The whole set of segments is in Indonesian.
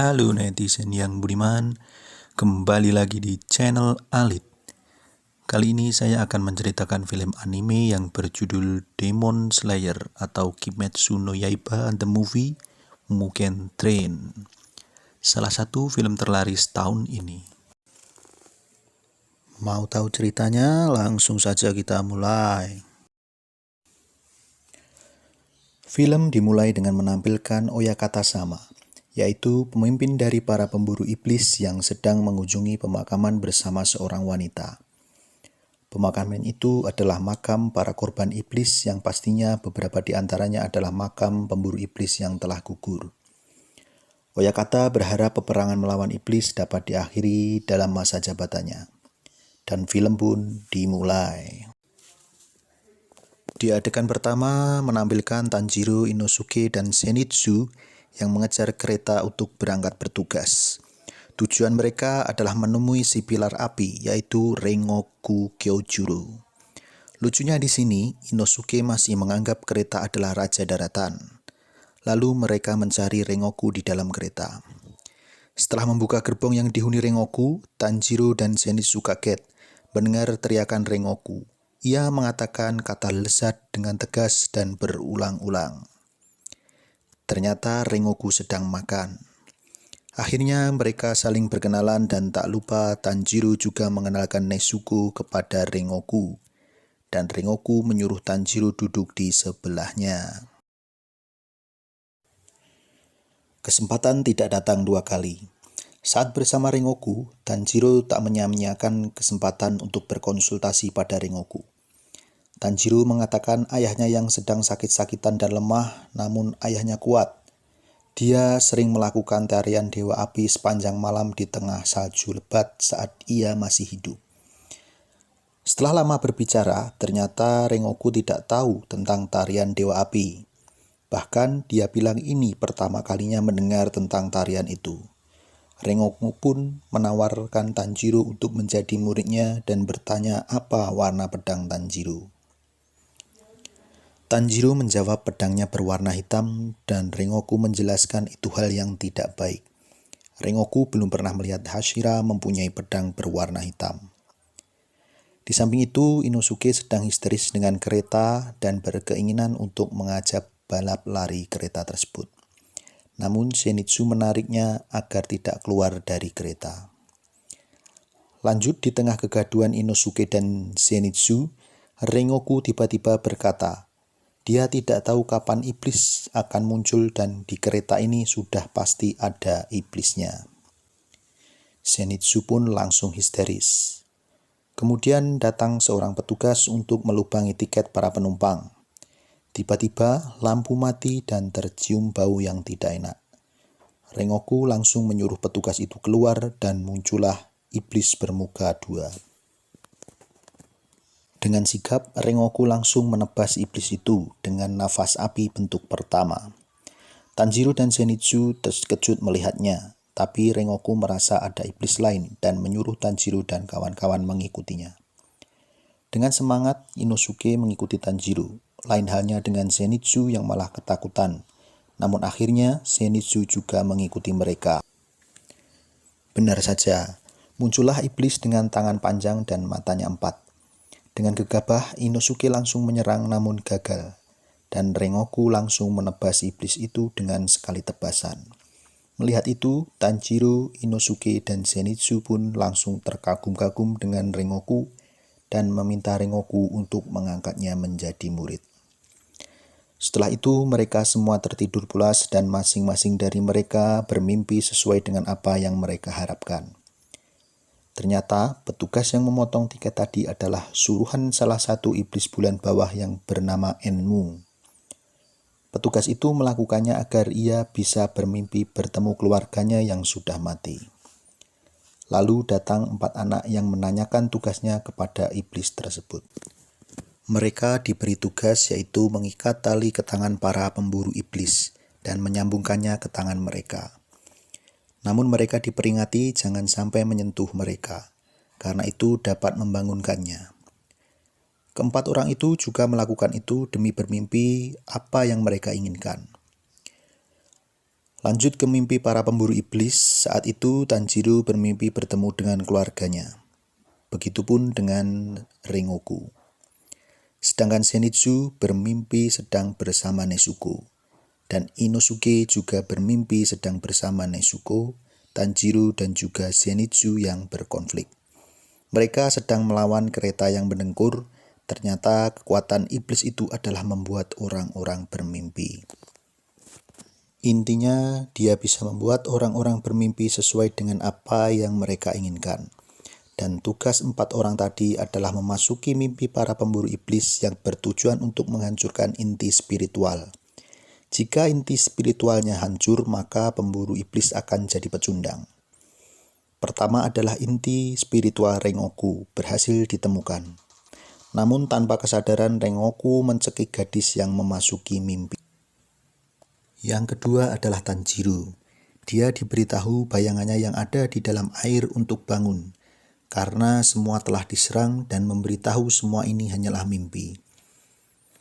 Halo netizen yang budiman, kembali lagi di channel Alit. Kali ini saya akan menceritakan film anime yang berjudul Demon Slayer atau Kimetsu no Yaiba The Movie Mugen Train. Salah satu film terlaris tahun ini. Mau tahu ceritanya? Langsung saja kita mulai. Film dimulai dengan menampilkan Oyakata Sama, yaitu pemimpin dari para pemburu iblis yang sedang mengunjungi pemakaman bersama seorang wanita. Pemakaman itu adalah makam para korban iblis yang pastinya beberapa di antaranya adalah makam pemburu iblis yang telah gugur. Oyakata berharap peperangan melawan iblis dapat diakhiri dalam masa jabatannya. Dan film pun dimulai. Di adegan pertama menampilkan Tanjiro, Inosuke, dan Zenitsu yang mengejar kereta untuk berangkat bertugas. Tujuan mereka adalah menemui si pilar api, yaitu Rengoku Kyojuro. Lucunya di sini, Inosuke masih menganggap kereta adalah raja daratan. Lalu mereka mencari Rengoku di dalam kereta. Setelah membuka gerbong yang dihuni Rengoku, Tanjiro dan Zenitsu kaget mendengar teriakan Rengoku. Ia mengatakan kata lezat dengan tegas dan berulang-ulang. Ternyata Rengoku sedang makan. Akhirnya mereka saling berkenalan dan tak lupa Tanjiro juga mengenalkan Nezuko kepada Rengoku. Dan Rengoku menyuruh Tanjiro duduk di sebelahnya. Kesempatan tidak datang dua kali. Saat bersama Rengoku, Tanjiro tak menyia-nyiakan kesempatan untuk berkonsultasi pada Rengoku. Tanjiro mengatakan ayahnya yang sedang sakit-sakitan dan lemah, namun ayahnya kuat. Dia sering melakukan tarian Dewa Api sepanjang malam di tengah salju lebat saat ia masih hidup. Setelah lama berbicara, ternyata Rengoku tidak tahu tentang tarian Dewa Api. Bahkan dia bilang ini pertama kalinya mendengar tentang tarian itu. Rengoku pun menawarkan Tanjiro untuk menjadi muridnya dan bertanya apa warna pedang Tanjiro. Tanjiro menjawab pedangnya berwarna hitam dan Rengoku menjelaskan itu hal yang tidak baik. Rengoku belum pernah melihat Hashira mempunyai pedang berwarna hitam. Di samping itu, Inosuke sedang histeris dengan kereta dan berkeinginan untuk mengajak balap lari kereta tersebut. Namun Zenitsu menariknya agar tidak keluar dari kereta. Lanjut di tengah kegaduhan Inosuke dan Zenitsu, Rengoku tiba-tiba berkata, dia tidak tahu kapan iblis akan muncul dan di kereta ini sudah pasti ada iblisnya. Zenitsu pun langsung histeris. Kemudian datang seorang petugas untuk melubangi tiket para penumpang. Tiba-tiba lampu mati dan tercium bau yang tidak enak. Rengoku langsung menyuruh petugas itu keluar dan muncullah iblis bermuka dua. Dengan sigap, Rengoku langsung menebas iblis itu dengan nafas api bentuk pertama. Tanjiro dan Zenitsu terkejut melihatnya, tapi Rengoku merasa ada iblis lain dan menyuruh Tanjiro dan kawan-kawan mengikutinya. Dengan semangat, Inosuke mengikuti Tanjiro, lain halnya dengan Zenitsu yang malah ketakutan. Namun akhirnya, Zenitsu juga mengikuti mereka. Benar saja, muncullah iblis dengan tangan panjang dan matanya 4. Dengan gegabah, Inosuke langsung menyerang namun gagal, dan Rengoku langsung menebas iblis itu dengan sekali tebasan. Melihat itu, Tanjiro, Inosuke, dan Zenitsu pun langsung terkagum-kagum dengan Rengoku dan meminta Rengoku untuk mengangkatnya menjadi murid. Setelah itu, mereka semua tertidur pulas dan masing-masing dari mereka bermimpi sesuai dengan apa yang mereka harapkan. Ternyata petugas yang memotong tiket tadi adalah suruhan salah satu iblis bulan bawah yang bernama Enmu. Petugas itu melakukannya agar ia bisa bermimpi bertemu keluarganya yang sudah mati. Lalu datang 4 anak yang menanyakan tugasnya kepada iblis tersebut. Mereka diberi tugas yaitu mengikat tali ke tangan para pemburu iblis dan menyambungkannya ke tangan mereka. Namun mereka diperingati jangan sampai menyentuh mereka, karena itu dapat membangunkannya. Keempat orang itu juga melakukan itu demi bermimpi apa yang mereka inginkan. Lanjut ke mimpi para pemburu iblis. Saat itu Tanjiro bermimpi bertemu dengan keluarganya. Begitupun dengan Rengoku. Sedangkan Zenitsu bermimpi sedang bersama Nezuko. Dan Inosuke juga bermimpi sedang bersama Nezuko, Tanjiro, dan juga Zenitsu yang berkonflik. Mereka sedang melawan kereta yang mendengkur. Ternyata kekuatan iblis itu adalah membuat orang-orang bermimpi. Intinya, dia bisa membuat orang-orang bermimpi sesuai dengan apa yang mereka inginkan. Dan tugas 4 orang tadi adalah memasuki mimpi para pemburu iblis yang bertujuan untuk menghancurkan inti spiritual. Jika inti spiritualnya hancur, maka pemburu iblis akan jadi pecundang. Pertama adalah inti spiritual Rengoku berhasil ditemukan. Namun tanpa kesadaran Rengoku mencekik gadis yang memasuki mimpi. Yang kedua adalah Tanjiro. Dia diberitahu bayangannya yang ada di dalam air untuk bangun, karena semua telah diserang dan memberitahu semua ini hanyalah mimpi.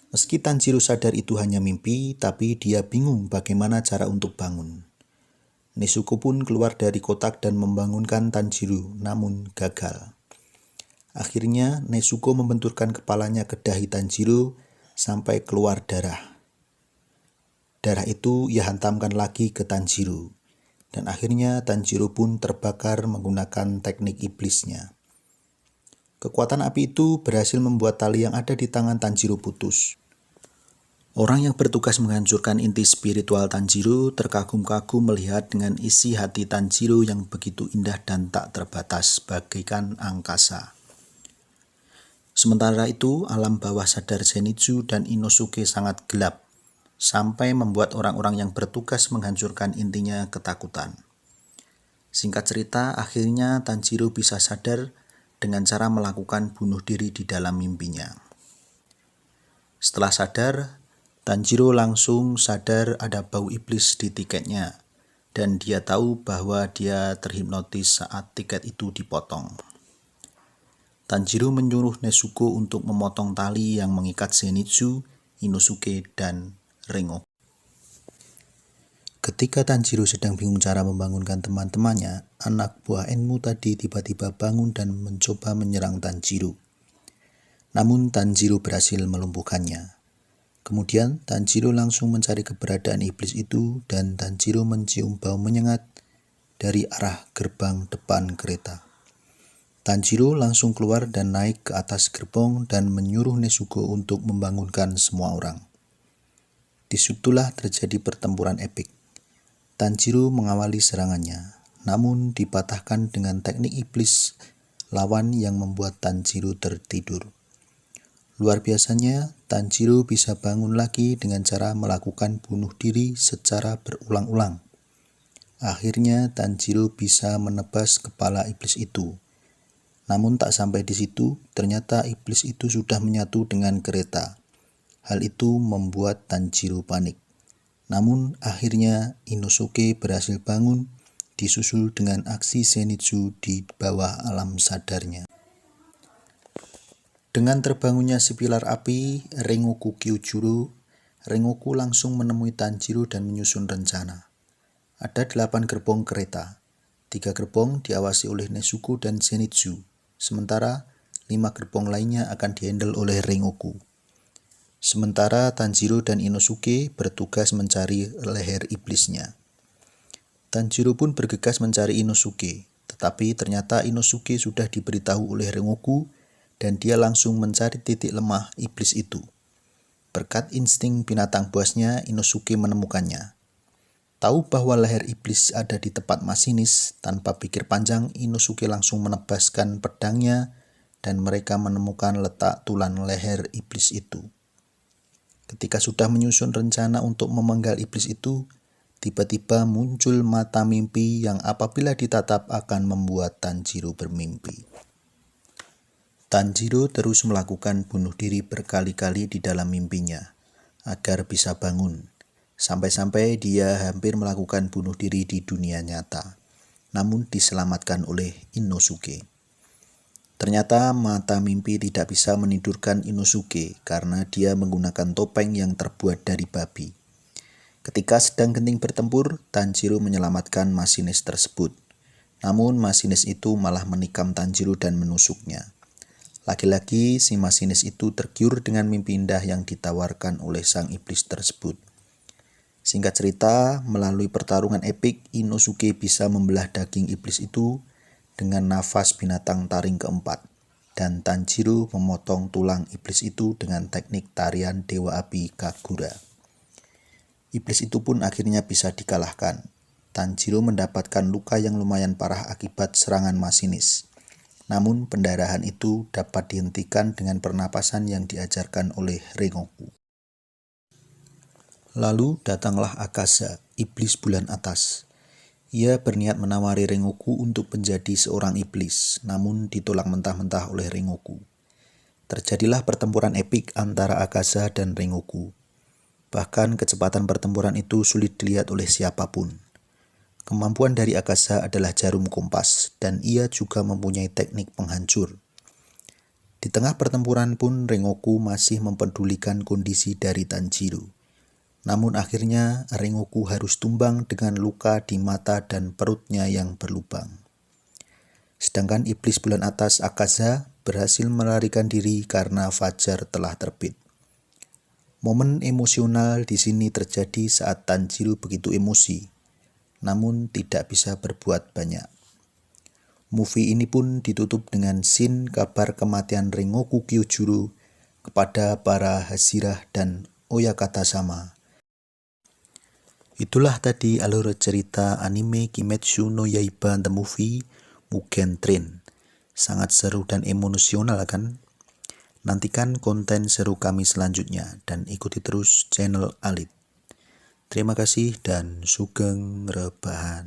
Meski Tanjiro sadar itu hanya mimpi, tapi dia bingung bagaimana cara untuk bangun. Nezuko pun keluar dari kotak dan membangunkan Tanjiro, namun gagal. Akhirnya Nezuko membenturkan kepalanya ke dahi Tanjiro sampai keluar darah. Darah itu ia hantamkan lagi ke Tanjiro. Dan akhirnya Tanjiro pun terbakar menggunakan teknik iblisnya. Kekuatan api itu berhasil membuat tali yang ada di tangan Tanjiro putus. Orang yang bertugas menghancurkan inti spiritual Tanjiro terkagum-kagum melihat dengan isi hati Tanjiro yang begitu indah dan tak terbatas bagaikan angkasa. Sementara itu, alam bawah sadar Zenitsu dan Inosuke sangat gelap, sampai membuat orang-orang yang bertugas menghancurkan intinya ketakutan. Singkat cerita, akhirnya Tanjiro bisa sadar dengan cara melakukan bunuh diri di dalam mimpinya. Setelah sadar, Tanjiro langsung sadar ada bau iblis di tiketnya, dan dia tahu bahwa dia terhipnotis saat tiket itu dipotong. Tanjiro menyuruh Nezuko untuk memotong tali yang mengikat Zenitsu, Inosuke, dan Rengoku. Ketika Tanjiro sedang bingung cara membangunkan teman-temannya, anak buah Enmu tadi tiba-tiba bangun dan mencoba menyerang Tanjiro. Namun Tanjiro berhasil melumpuhkannya. Kemudian Tanjiro langsung mencari keberadaan iblis itu dan Tanjiro mencium bau menyengat dari arah gerbang depan kereta. Tanjiro langsung keluar dan naik ke atas gerbong dan menyuruh Nezuko untuk membangunkan semua orang. Disitulah terjadi pertempuran epik. Tanjiro mengawali serangannya, namun dipatahkan dengan teknik iblis lawan yang membuat Tanjiro tertidur. Luar biasanya, Tanjiro bisa bangun lagi dengan cara melakukan bunuh diri secara berulang-ulang. Akhirnya Tanjiro bisa menebas kepala iblis itu. Namun tak sampai di situ, ternyata iblis itu sudah menyatu dengan kereta. Hal itu membuat Tanjiro panik. Namun akhirnya Inosuke berhasil bangun, disusul dengan aksi Zenitsu di bawah alam sadarnya. Dengan terbangunnya si pilar api, Rengoku Kyujuro, Rengoku langsung menemui Tanjiro dan menyusun rencana. Ada 8 gerbong kereta. 3 gerbong diawasi oleh Nezuko dan Zenitsu. Sementara 5 gerbong lainnya akan dihandle oleh Rengoku. Sementara Tanjiro dan Inosuke bertugas mencari leher iblisnya. Tanjiro pun bergegas mencari Inosuke, tetapi ternyata Inosuke sudah diberitahu oleh Rengoku dan dia langsung mencari titik lemah iblis itu. Berkat insting binatang buasnya, Inosuke menemukannya. Tahu bahwa leher iblis ada di tempat masinis, tanpa pikir panjang Inosuke langsung menebaskan pedangnya dan mereka menemukan letak tulang leher iblis itu. Ketika sudah menyusun rencana untuk memenggal iblis itu, tiba-tiba muncul mata mimpi yang apabila ditatap akan membuat Tanjiro bermimpi. Tanjiro terus melakukan bunuh diri berkali-kali di dalam mimpinya agar bisa bangun. Sampai-sampai dia hampir melakukan bunuh diri di dunia nyata, namun diselamatkan oleh Inosuke. Ternyata mata mimpi tidak bisa menidurkan Inosuke karena dia menggunakan topeng yang terbuat dari babi. Ketika sedang genting bertempur, Tanjiro menyelamatkan masinis tersebut. Namun masinis itu malah menikam Tanjiro dan menusuknya. Lagi-lagi si masinis itu tergiur dengan mimpi indah yang ditawarkan oleh sang iblis tersebut. Singkat cerita, melalui pertarungan epik, Inosuke bisa membelah daging iblis itu dengan nafas binatang taring keempat. Dan Tanjiro memotong tulang iblis itu dengan teknik tarian Dewa Api Kagura. Iblis itu pun akhirnya bisa dikalahkan. Tanjiro mendapatkan luka yang lumayan parah akibat serangan masinis. Namun pendarahan itu dapat dihentikan dengan pernapasan yang diajarkan oleh Rengoku. Lalu datanglah Akaza, iblis bulan atas. Ia berniat menawari Rengoku untuk menjadi seorang iblis, namun ditolak mentah-mentah oleh Rengoku. Terjadilah pertempuran epik antara Akaza dan Rengoku. Bahkan kecepatan pertempuran itu sulit dilihat oleh siapapun. Kemampuan dari Akaza adalah jarum kompas, dan ia juga mempunyai teknik penghancur. Di tengah pertempuran pun Rengoku masih mempedulikan kondisi dari Tanjiro. Namun akhirnya Rengoku harus tumbang dengan luka di mata dan perutnya yang berlubang. Sedangkan iblis bulan atas Akaza berhasil melarikan diri karena fajar telah terbit. Momen emosional di sini terjadi saat Tanjiro begitu emosi, namun tidak bisa berbuat banyak. Movie ini pun ditutup dengan scene kabar kematian Rengoku Kyojuro kepada para Hashirah dan Oyakata sama. Itulah tadi alur cerita anime Kimetsu no Yaiba The Movie Mugen Train. Sangat seru dan emosional kan? Nantikan konten seru kami selanjutnya dan ikuti terus channel Alit. Terima kasih dan sugeng rebahan.